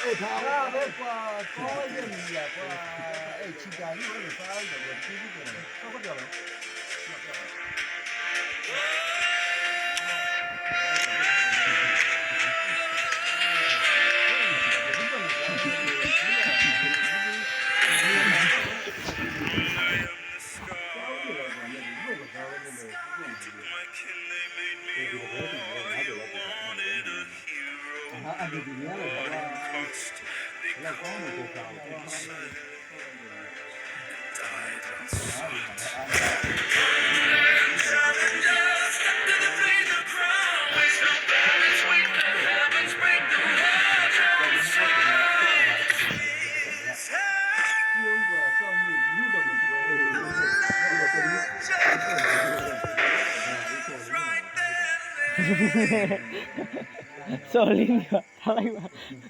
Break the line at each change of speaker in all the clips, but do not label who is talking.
哎，他那挂高一点米呀，挂哎，起家以后就啥了，我自己的，啥不掉了？啊，对对，原来那光的就啥了。
Sorry nữa, thằng này mà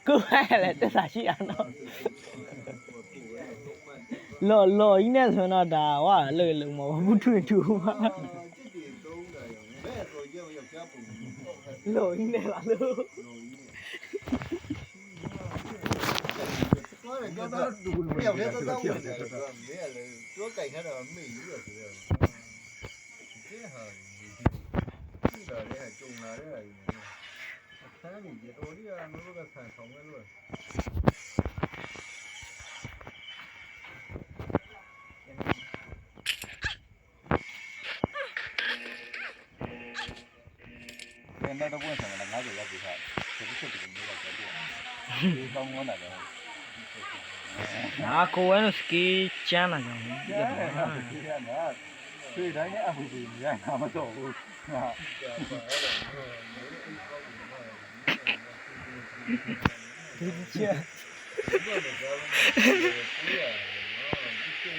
cứ hay là tất cả chị ăn nó. Lo ý nè thôi nó đà quá, lời mà bút thuyền chủ mà. Lo ý nè là lo.
Nó đâu có sản là ngáo được ra gì hết, thì cái chuyện gì là cái chuyện, thì không có là đâu.
À cô ấy nó ski chán à
rồi. Thì đấy nhá, vì nhá, mà tổ.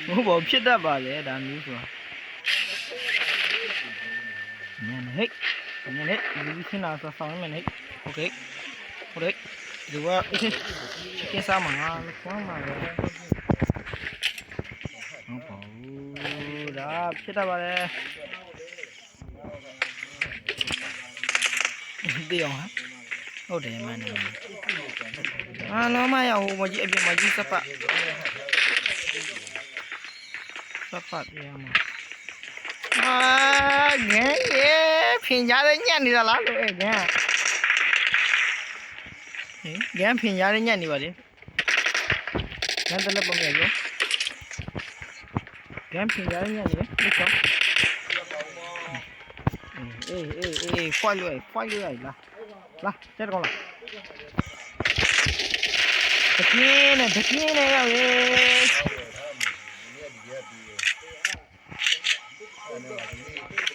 Muốn bỏ biết đã bà lẽ đàn núi rồi. Mình hết, vì thế nào sao xong mình hết, ok, rồi qua cái sao mà nó quá mà nó bảo đã biết đã bà lẽ đi hả? Ô để mà này, nó mà giàu mà gì sắp vậy mà. À, nghe phiền giá đấy nha, đi ra lá rồi nghe. Nghe phiền giá đấy nha, đi vào đi. Nghe tên là bao nhiêu vậy? Nghe phiền giá đấy nha, đi không? Ê, phai lưỡi là, chết con là. Thật nhiên này rồi.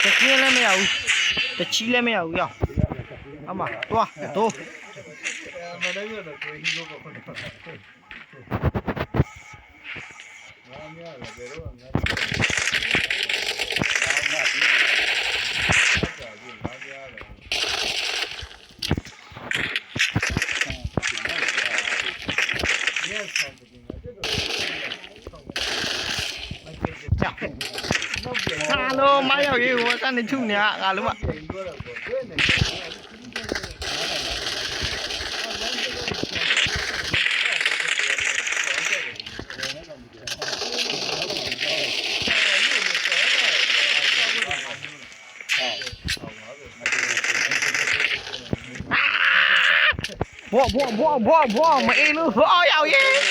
Tất nhiên là mèo, tất chi là mèo rồi, ama, to. Hello, máy ở đây của ta nên chung nè, đúng không ạ? Bỏ mày luôn, ôi ảo vậy.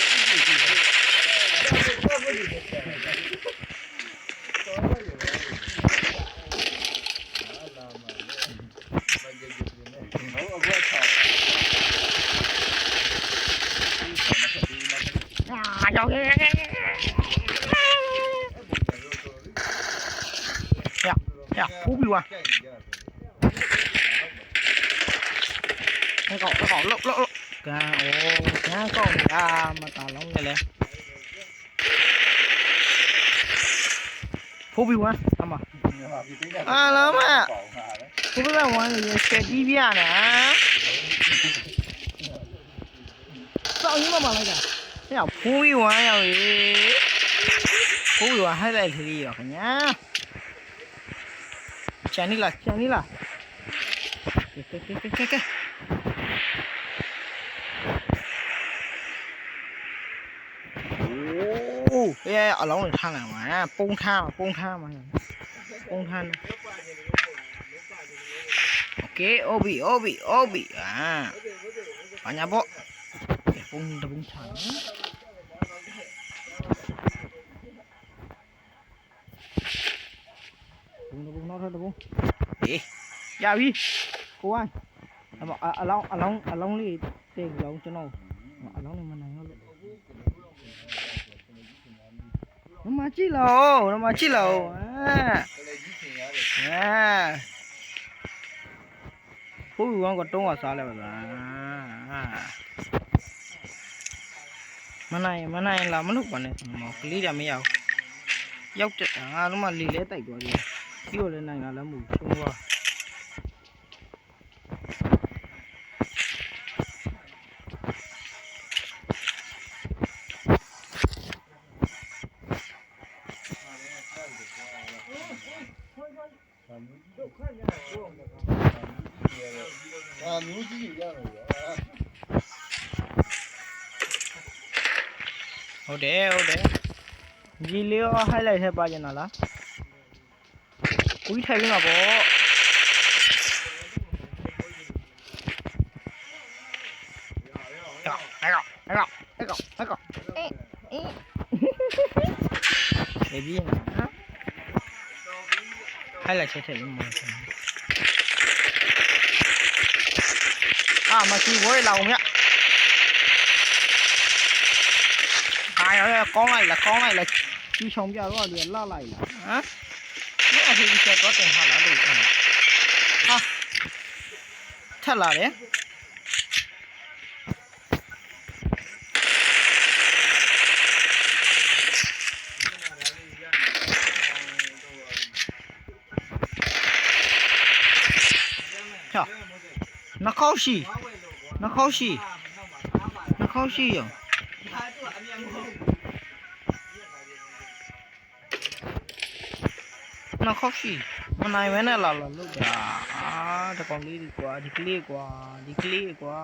Ya, phú biểu à? Cái cỏ lốc. Cá con mà tà lông này nè. Phú biểu à? Ama. À lắm à. Phú biểu là món gì sẽ đi bia nè. Sao như mà lại cả? Cái nào phú biểu à rồi. Phú biểu à hay là gì rồi cả nhá. Chán đi là. Cái. အလောင်းတွေထားလိုက်မှာပုံထားမှာပုံထားโอเคโอบีဘာညာပေါ့ပုံတပုံထားပုံနောက်ထပ်တပုံရပြီကိုဝိုင်းအလောင်းလေးတည့်ကြောင်ကျွန်တော်အလောင်းလေးမနိုင်တော့လို့မကြည့်လို့ဟုတ်ကောကတော့စားလိုက်ပါလားမနိုင်လာမလုပ်ပါနဲ့ကလေးကြမရဘူးရောက်တဲ့ငါတို့မှလေလဲတိုက်သွားပြီပြီးတော့လည်းနိုင်လာလည်းမဟုတ်ချုံသွား
မျိုးကြီးရတယ်ဗျာ
ဟုတ်တယ်ဒီလေးရော highlight ထည့်ပါကျင်တာလားကိုကြီးထိုင်ပြီးမှာပေါ့အဲ့ကောင်နေပြီးနော် highlight ထည့်လို့မဟုတ်မရှိဘွေးလောင်မြကောင်းလိုက်လားကြီးချောင်ပြတော့လေလှလိုက်လားဟမ်ဒီအဖေကြီးကတော့တင်ထားလားလို့ဟာထက်လာတယ်ဟာနှခေါက်ရှိရောနှခေါက်ရှိမနိုင်မဲနဲ့လာလို့ကြာတကောင်လေးဒီကွာဒီကလေးကွာ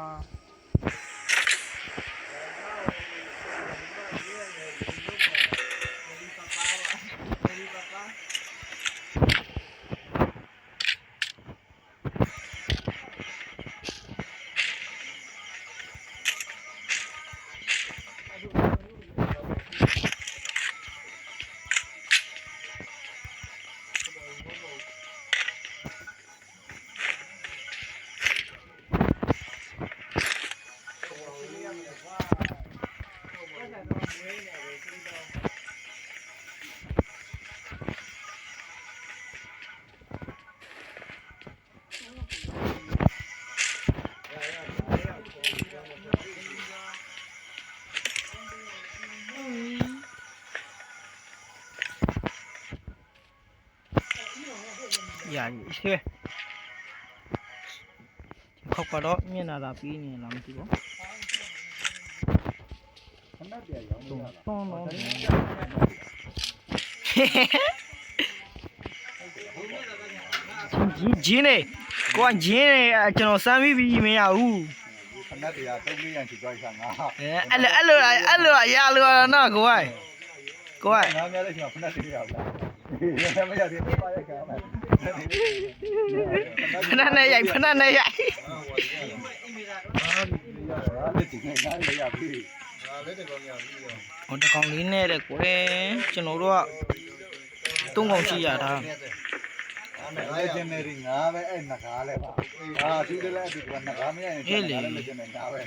呀，是。ခောက်ကတော့မျက်နှာသာပြီးနေလားမသိဘူးခဏတည်းရောင်းလို့တော့ဂျင်းနေကိုကဂျင်းနေကျွန်တော်စမ်းပြီးမရဘူး
ခဏတည်း300ရန်ချီသွားချာငါ
အဲ့လိုရလို့နော်ကိုက
ငါများတဲ့ချိန်ခဏတည်းရောက်လာမရသေးဘူးပါရိုက်ခါ
ဖနနဲ့ရိုက်
လက်တင်ငယ်ငါလည်းရပြီလက်တကောင်ရပြီ
ဟိုတကောင်လေးနဲ့တဲ့ကွယ်ကျွန်တော်တို့က3ကောင်ရှိရတာ
အဲ့ကျနေရီငါပဲအဲ့နဂါလဲပါသူတည်းလည်းဒီကနဂါမရရင်ကျန်တယ်လည်းကျန်တယ်ဒါပဲ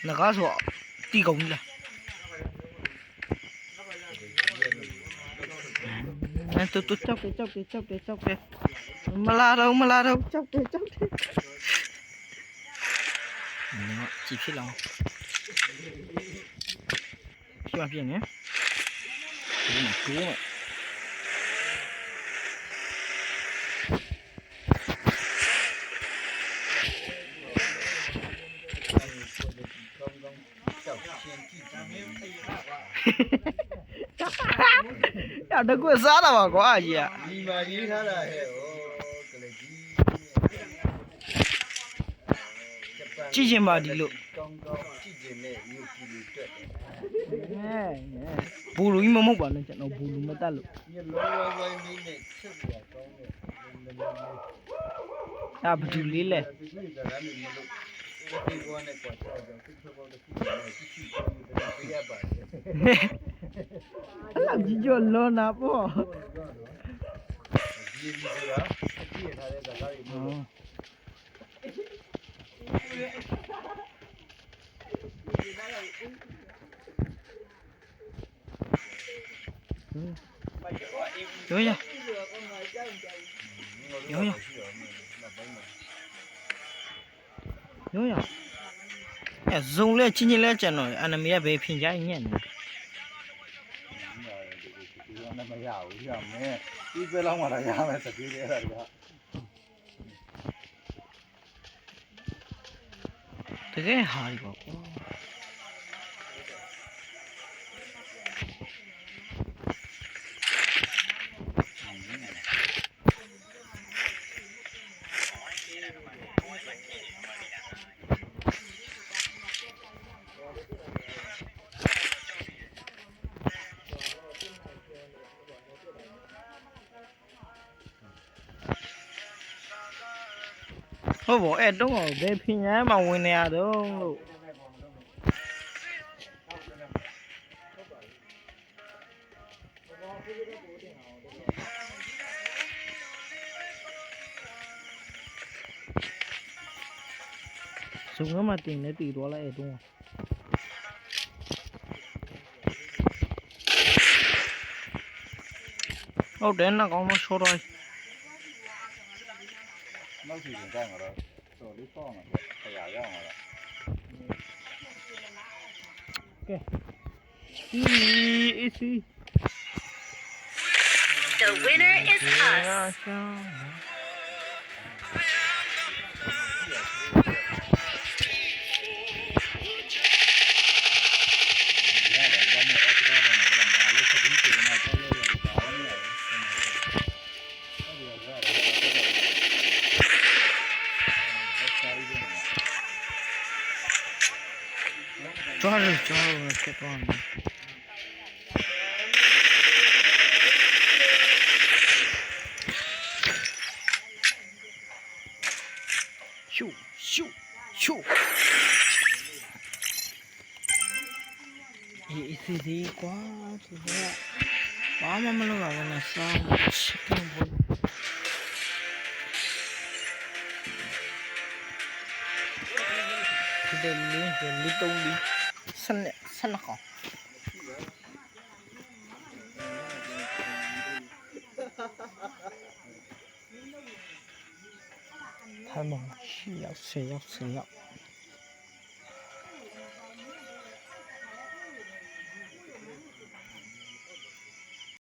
နဂါဆိုတီကောင်ကြီးလားတူကြောက်တယ်မလာတော့ကြောက်တယ်ကြည့်ဖြစ်လောင်ပြင်းနေတူးရတကွစားတာပါကွာကြီးอ่ะ
ဒီမှာရေးထားတာဟဲ့ကလေး
ကြီးကြည့်ချင်ပါဒီလို့
ကောင်းကြည့်ချင်တဲ့မြို့ကြီးတွေတွေ့တယ်
ဘူလူကြီးမမဟုတ်ပါနဲ့ကျွန်တော်ဘူလူမတက်လို့
ဒီလောဝိုင်းနေနဲ့ချက်ပြကောင်းတယ်
ဒါဘဒူလေးလဲ
ဒီကိစ္စကလည်းမလို့ဒီကောနဲ့ပတ်သက်တော့သူ့ဘောတခုနဲ့သူ့ရှိတယ်ပြရပါတယ်
အဲ့ဒါကြီးကျော်လွန်တာပေါ့
ဒီဆိုတာပြည့်ထားတဲ့စကားတွေမျိုး
ရောရရောရရောရအဲဇုံလဲချင်းချင်းလဲကျန်တော့အနမီကဘယ်ဖြင်ကြညံ့နေ
ဒီကနေ့မရဘူးရမယ်ဒီပဲလောက်မှလာရမယ်စပြေးတယ်အဲ့ဒါက
တကယ်ဟာဒီပေါ့ကွာဟုတ်ပေါ့အဲ့တုံးအောင်ဘယ်ဖြင်ညာမှဝင်နေရတော့လို့စုံကမှတင်နေတည်သွားလိုက်အဲ့တုံးဟုတ်တယ်နောက်ကောင်းတော့ချောတော့
နောက်စီရင်ကြမှာတော့တော်လေးပေါ့မှာဆရာရောက်မှာလား
easy
The winner is us.
ရတယ်ဘာမှအစကားတော့မလုပ်ဘူး။အဲ့ဒါစပြီးပြန်လာတော့လည်းဘာမှမရဘူး။
抓着抓着这段呢。咻咻咻！一次的瓜子呀，妈妈们老人那啥，吃点不？这里东里，三好。太猛了，是要谁要谁要。